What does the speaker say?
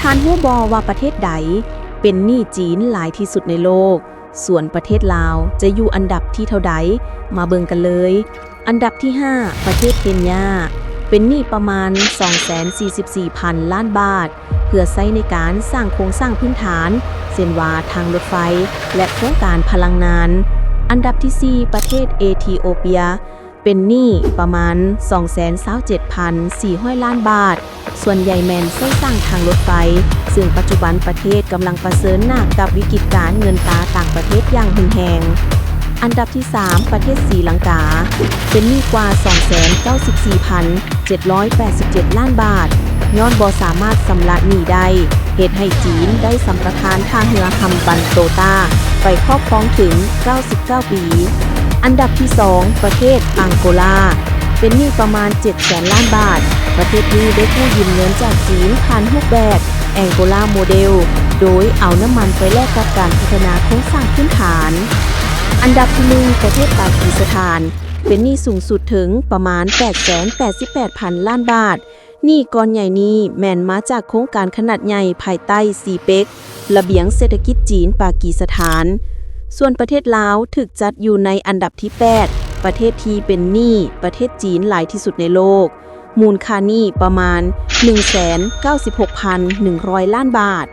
านฮู้บ่ว่าประเทศใดเป็นหนี้จีนหลายที่สุดในโลกส่วนประเทศลาวจะอยู่อันดับที่เท่าใดมาเบิ่งกันเลยอันดับที่ 5 ประเทศเคนยาเป็นหนี้ประมาณ 244,000 ล้านบาทเพื่อใช้ในการสร้างโครงสร้างพื้นฐานเช่นว่าทางรถไฟและโครงการพลังงานอันดับที่ 4 ประเทศเอธิโอเปียเป็นหนี้ประมาณ 227,400 ล้านบาทส่วนใหญ่แม่นใช้สร้างทางรถไฟซึ่งปัจจุบันประเทศกำลังเผชิญหน้ากับวิกฤตการเงินตราต่างประเทศอย่างรุนแรงอันดับที่ 3 ประเทศศรีลังกาเป็นหนี้กว่า 294,787 ล้านบาทย้อนบ่สามารถชำระหนี้ได้เหตุให้จีนได้สัมปทานท่าเรือฮัมบันโตตาไปครอบครองถึง 99 ปีอันดับที่ 2 ประเทศอังโกลาเป็นหนี้ประมาณ 700,000 ล้านบาทประเทศนี้ได้กู้ยืมเงินจากจีนผ่านรูปแบบแองโกลาโมเดลโดยเอาน้ำมันไปแลกกับการพัฒนาโครงสร้างพื้นฐานอันดับที่ 1 ประเทศปากีสถานเป็นหนี้สูงสุดถึงประมาณ 888,000 ล้านบาทหนี้ก้อนใหญ่นี้แม่นมาจากโครงการขนาดใหญ่ภายใต้ซีเปกระเบียงเศรษฐกิจจีนปากีสถานส่วนประเทศลาวถูกจัดอยู่ในอันดับที่ 8 ประเทศที่เป็นหนี้ประเทศจีนหลายที่สุดในโลกมูลค่าหนี้ประมาณ 196,100 ล้านบาท